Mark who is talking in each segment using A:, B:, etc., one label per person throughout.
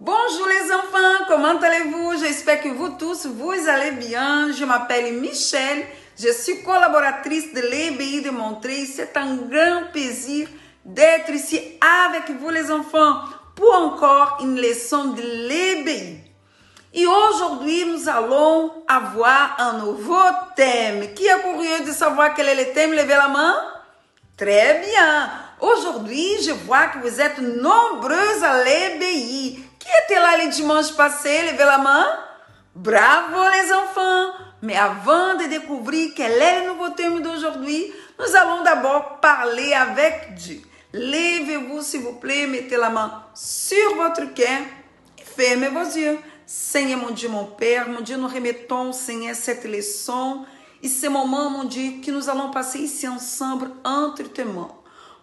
A: Bonjour les enfants, comment allez-vous? J'espère que vous tous, vous allez bien. Je m'appelle Michelle, je suis collaboratrice de l'EBI de Montreuil. C'est un grand plaisir d'être ici avec vous les enfants pour encore une leçon de l'EBI. Et aujourd'hui, nous allons avoir un nouveau thème. Qui est curieux de savoir quel est le thème? Levez la main. Très bien. Aujourd'hui, je vois que vous êtes nombreux à l'EBI. Qui était là le dimanche passé? Levez la main. Bravo les enfants. Mais avant de découvrir quel est le nouveau thème d'aujourd'hui, nous allons d'abord parler avec Dieu. Levez-vous s'il vous plaît, mettez la main sur votre cœur et fermez vos yeux. Seigneur mon Dieu, mon Père, mon Dieu, nous remettons, Seigneur, cette leçon et ce moment, mon Dieu, que nous allons passer ici ensemble entre tes mains.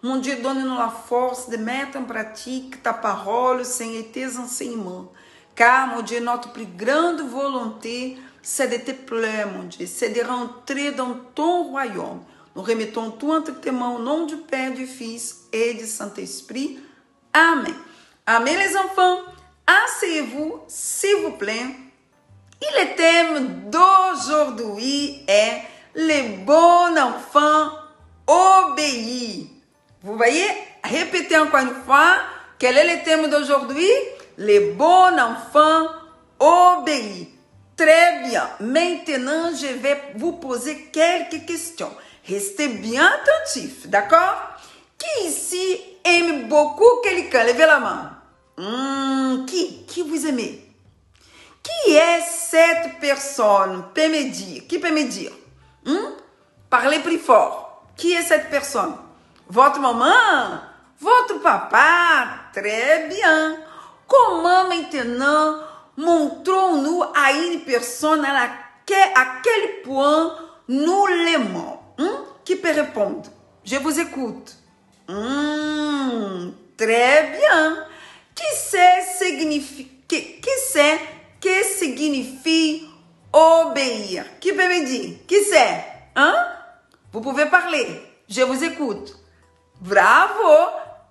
A: Mon Dieu, donne-nous la force de mettre en pratique ta parole, Seigneur, et tes enseignements. Car, mon Dieu, notre plus grande volonté, c'est de te plaire, mon Dieu, c'est de rentrer dans ton royaume. Nous remettons tout entre tes mains au nom du Père, du Fils et du Saint-Esprit. Amen. Amen, les enfants. Asseyez-vous, s'il vous plaît. Et le thème d'aujourd'hui est « Le bon enfant obéit ». Vous voyez? Répétez encore une fois. Quel est le thème d'aujourd'hui? Le bon enfant obéit. Très bien. Maintenant, je vais vous poser quelques questions. Restez bien attentifs, d'accord? Qui ici aime beaucoup quelqu'un? Levez la main. Qui vous aimez? Qui est cette personne? Qui peut me dire? Parlez plus fort. Qui est cette personne? Votre maman? Votre papa? Très bien. Comment maintenant montrons-nous à une personne à quel point nous l'aimons? Qui peut répondre? Je vous écoute. Très bien. Qui sait que signifie obéir? Qui peut me dire? Qui sait? Vous pouvez parler. Je vous écoute. Bravo.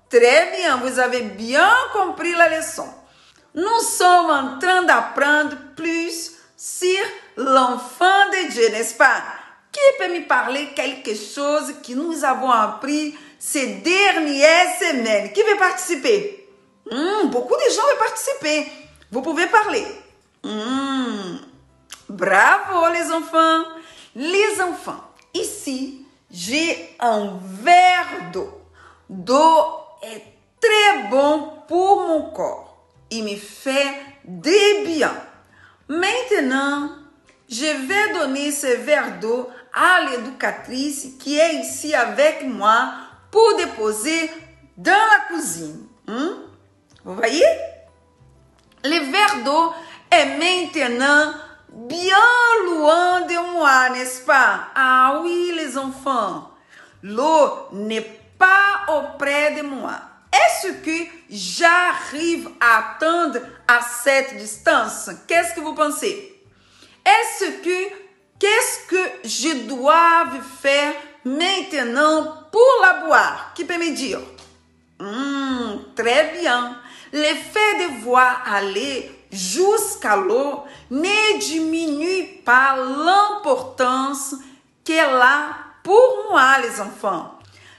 A: Très bien. Vous avez bien compris la leçon. Nous sommes en train d'apprendre plus sur l'enfant de Dieu, n'est-ce pas? Qui peut me parler quelque chose que nous avons appris ces dernières semaines? Qui veut participer? Beaucoup de gens veulent participer. Vous pouvez parler. Bravo les enfants. Les enfants, ici, j'ai un verre d'eau. L'eau est très bon pour mon corps. Il me fait du bien. Maintenant, je vais donner ce verre d'eau à l'éducatrice qui est ici avec moi pour déposer dans la cuisine. Vous voyez? Le verre d'eau est maintenant bien loin de moi, n'est-ce pas? Ah oui, les enfants. L'eau n'est pas auprès de moi. Est-ce que j'arrive à atteindre à cette distance? Qu'est-ce que vous pensez? Qu'est-ce que je dois faire maintenant pour la boire? Qui peut me dire? Très bien. Le fait de voir aller jusqu'à l'eau ne diminue pas l'importance qu'elle a pour moi, les enfants.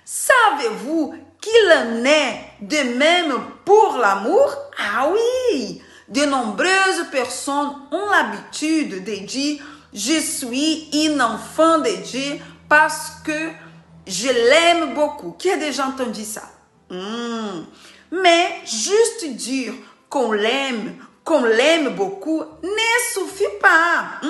A: Savez-vous qu'il en est de même pour l'amour? Ah oui! De nombreuses personnes ont l'habitude de dire « Je suis un enfant de Dieu parce que je l'aime beaucoup ». Qui a déjà entendu ça? Mais juste dire qu'on l'aime beaucoup ne suffit pas.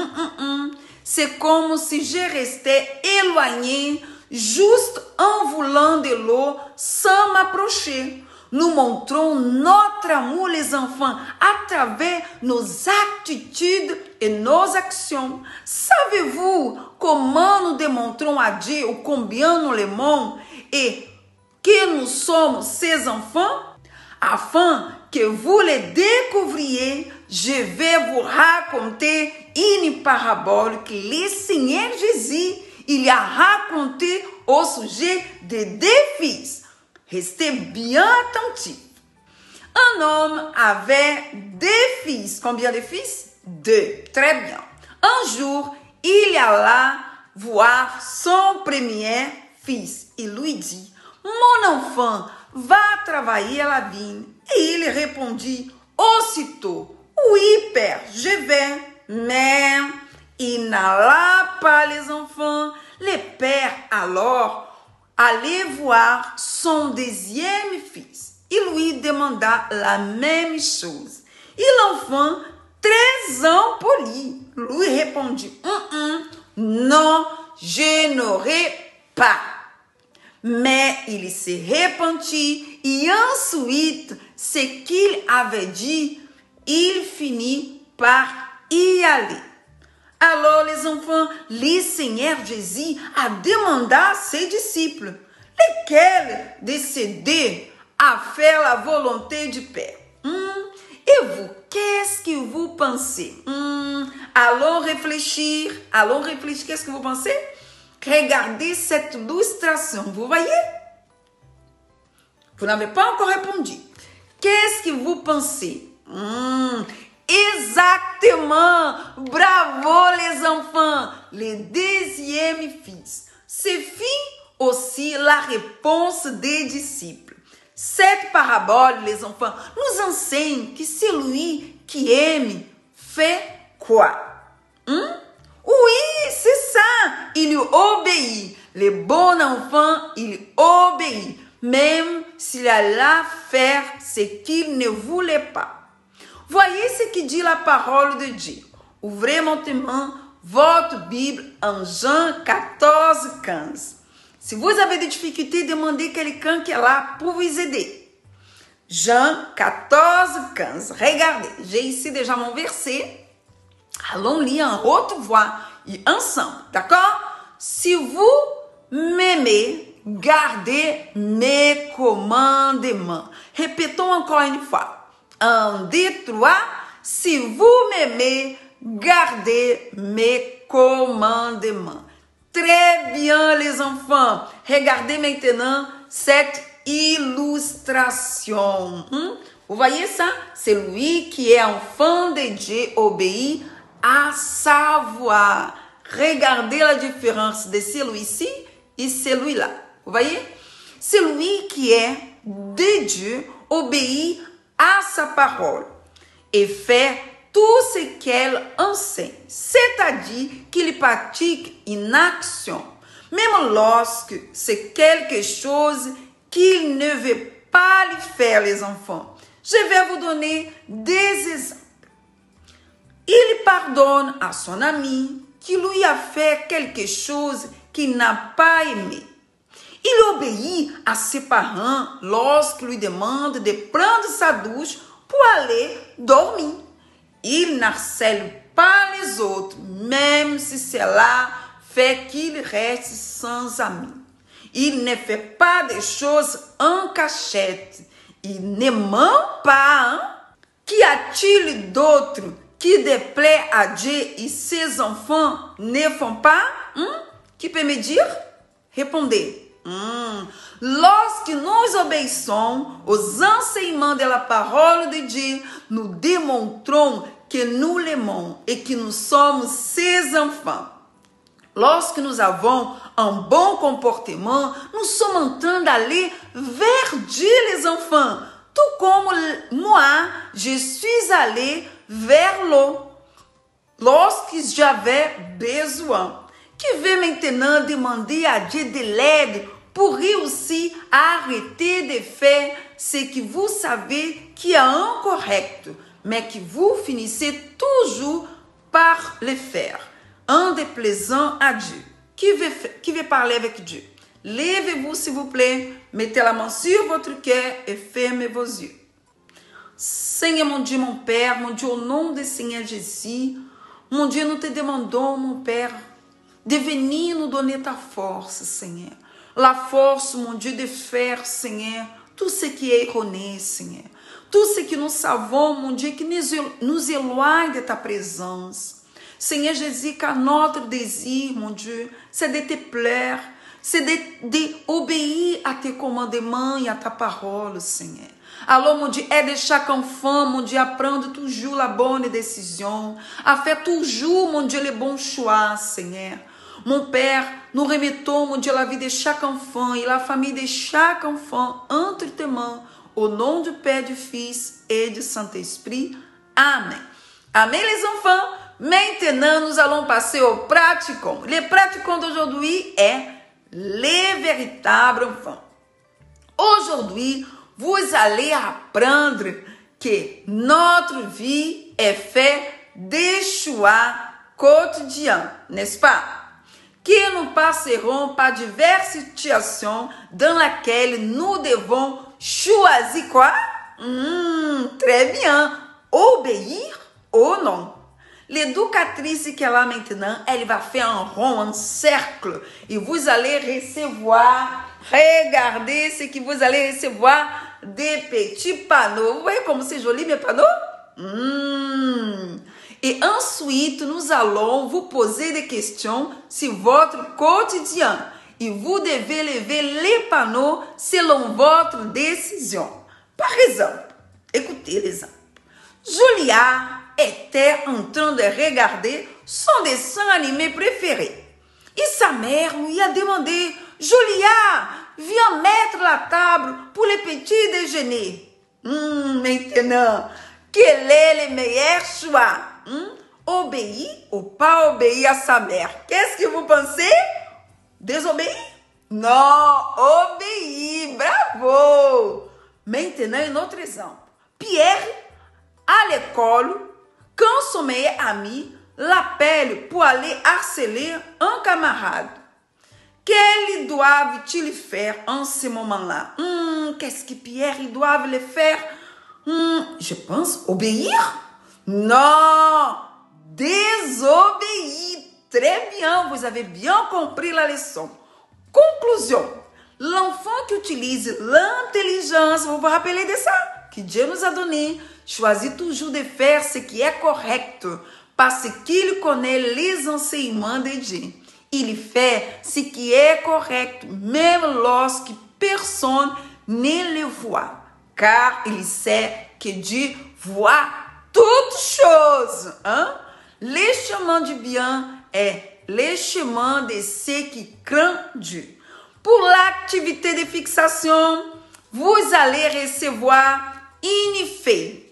A: C'est comme si je restais éloignée juste en voulant de l'eau sans m'approcher. Nous montrons notre amour, les enfants, à travers nos attitudes et nos actions. Savez-vous comment nous démontrons à Dieu combien nous l'aimons et que nous sommes ses enfants? Afin que vous les découvriez, je vais vous raconter une parabole que le Seigneur Jésus il a raconté au sujet des deux fils. Restez bien attentifs. Un homme avait deux fils. Combien de fils? Deux. Très bien. Un jour, il alla voir son premier fils. Il lui dit, mon enfant, va travailler à la vigne. Et il répondit aussitôt, oui, père, je vais. Mais il n'alla pas, les enfants. Le père alors allait voir son deuxième fils. Il lui demanda la même chose. Et l'enfant, très impoli, lui répondit, non, je n'aurai pas. Mais il se repentit et ensuite, ce qu'il avait dit, il finit par y aller. Alors les enfants, le Seigneur Jésus a demandé à ses disciples, lesquels de ces deux a fait la volonté du Père. Et vous, qu'est-ce que vous pensez? Allons réfléchir, qu'est-ce que vous pensez? Regardez cette illustration, vous voyez? Vous n'avez pas encore répondu. Qu'est-ce que vous pensez? Exactement! Bravo les enfants! Le deuxième fils. Ce fut aussi la réponse des disciples. Cette parabole, les enfants, nous enseigne que celui qui aime fait quoi? Oui, c'est ça. Il obéit. Le bon enfant, il obéit. Même s'il alla faire ce qu'il ne voulait pas. Voyez ce que dit la parole de Dieu. Ouvrez maintenant votre Bible en Jean 14, 15. Si vous avez des difficultés, demandez quelqu'un qui est là pour vous aider. Jean 14, 15. Regardez, j'ai ici déjà mon verset. Allons lire en haute voix et ensemble, d'accord? Si vous m'aimez, gardez mes commandements. Répétons encore une fois. 1, 2, 3. Si vous m'aimez, gardez mes commandements. Très bien, les enfants. Regardez maintenant cette illustration. Vous voyez ça? Celui qui est enfant de Dieu obéit à sa voix. Regardez la différence de celui-ci et celui-là. Vous voyez? Celui qui est de Dieu obéit à sa parole et fait tout ce qu'elle enseigne, c'est-à-dire qu'il pratique une action, même lorsque c'est quelque chose qu'il ne veut pas lui faire, les enfants. Je vais vous donner des exemples. Il pardonne à son ami qui lui a fait quelque chose qu'il n'a pas aimé. Il obéit à ses parents lorsqu'ils lui demandent de prendre sa douche pour aller dormir. Il n'harcèle pas les autres, même si cela fait qu'il reste sans amis. Il ne fait pas des choses en cachette. Il ne ment pas. Qu'y a-t-il d'autre qui déplaît à Dieu et ses enfants ne font pas? Qui peut me dire? Répondez. Lorsque nous obéissons aux enseignements de la parole de Dieu, nous démontrons que nous l'aimons et que nous sommes ses enfants. Lorsque nous avons un bon comportement, nous sommes en train d'aller vers Dieu, les enfants. Tout comme moi, je suis allé vers l'eau lorsque j'avais besoin. Qui veut maintenant demander à Dieu de l'aide pour réussir à arrêter de faire ce que vous savez qui est incorrect, mais que vous finissez toujours par le faire, en déplaisant à Dieu. Qui veut parler avec Dieu? Levez-vous, s'il vous plaît, mettez la main sur votre cœur et fermez vos yeux. Seigneur, mon Dieu, mon Père, mon Dieu, au nom du Seigneur Jésus, mon Dieu, nous te demandons, mon Père, de venir nous donner ta force, Seigneur. La force, mon Dieu, de faire, Seigneur, tout ce qui est erroné, Seigneur. Tout ce que nous savons, mon Dieu, qui nous éloigne de ta présence. Seigneur Jésus, car notre désir, mon Dieu, c'est de te plaire. c'est d'obéir à tes commandements et à ta parole, Seigneur. Alors, mon Dieu, aide chaque enfant, mon Dieu, à prendre toujours la bonne décision, à faire toujours, mon Dieu, les bons choix, Seigneur. Mon Père, nous remettons, mon Dieu, la vie de chaque enfant et la famille de chaque enfant entre tes mains, au nom du Père, du Fils et du Saint-Esprit. Amen. Amen, les enfants. Maintenant, nous allons passer au pratiquant. Le pratiquant d'aujourd'hui est les véritables enfants. Aujourd'hui, vous allez apprendre que notre vie est faite de choix quotidiens, n'est-ce pas? Que nous passerons par diverses situations dans lesquelles nous devons choisir quoi? Très bien, obéir ou non. L'éducatrice qui est là maintenant, elle va faire un rond, un cercle. Et vous allez recevoir, regardez ce que vous allez recevoir, des petits panneaux. Vous voyez comme c'est joli mes panneaux? Et ensuite, nous allons vous poser des questions sur votre quotidien. Et vous devez lever les panneaux selon votre décision. Par exemple, écoutez l'exemple. Julia était en train de regarder son dessin animé préféré. Et sa mère lui a demandé, Julia, viens mettre la table pour le petit déjeuner. Maintenant, quel est le meilleur choix? Obéir ou pas obéir à sa mère? Qu'est-ce que vous pensez? Désobéir? Non, obéir. Bravo! Maintenant, un autre exemple. Pierre, à l'école, quand son meilleur ami l'appelle pour aller harceler un camarade, qu'ils doivent-ils faire en ce moment-là? Qu'est-ce que Pierre doit le faire? Je pense obéir? Non, désobéir. Très bien, vous avez bien compris la leçon. Conclusion. L'enfant qui utilise l'intelligence, vous vous rappelez de ça? Que Dieu nous a donné, choisit toujours de faire ce qui est correct parce qu'il connaît les enseignements de Dieu. Il fait ce qui est correct même lorsque personne ne le voit, car il sait que Dieu voit toutes choses. Le chemin du bien est le chemin de ceux qui craignent Dieu. Pour l'activité de fixation, vous allez recevoir une feuille.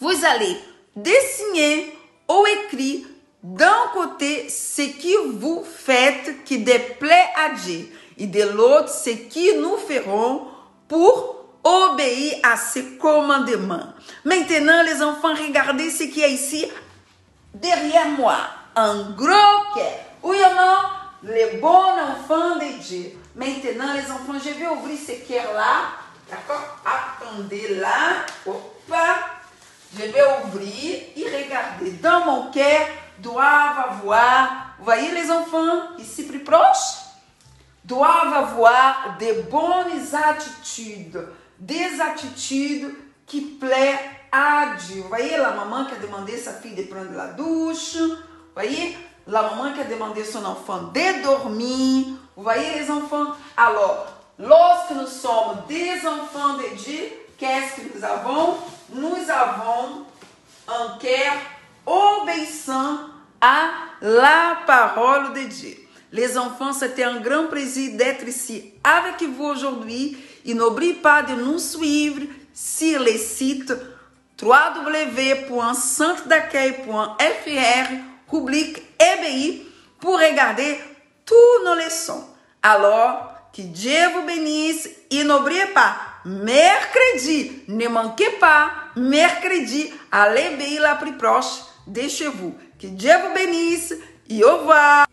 A: Vous allez dessiner ou écrire d'un côté ce que vous faites qui déplaît à Dieu et de l'autre ce que nous ferons pour obéir à ses commandements. Maintenant, les enfants, regardez ce qui est ici derrière moi. Un gros cœur. Oui ou non? Les bons enfants de Dieu. Maintenant, les enfants, je vais ouvrir ce cœur-là. D'accord? Attendez là. Je vais ouvrir et regardez. Dans mon cœur, doivent avoir, vous voyez les enfants, ici plus proche, doivent avoir de bonnes attitudes. Des attitudes qui plaisent à Dieu. Vous voyez la maman qui a demandé à sa fille de prendre la douche. Vous voyez la maman qui a demandé à son enfant de dormir. Vous voyez les enfants? Alors, lorsque nous sommes des enfants de Dieu, qu'est-ce que nous avons? Nous avons un cœur obéissant à la parole de Dieu. Les enfants, c'était un grand plaisir d'être ici avec vous aujourd'hui. Et n'oubliez pas de nous suivre sur le site www.centredaccueil.fr, rubrique EBI, pour regarder toutes nos leçons. Alors, que Dieu vous bénisse et n'oubliez pas, mercredi, ne manquez pas, mercredi, à l'EBI la plus proche de chez vous. Que Dieu vous bénisse et au revoir.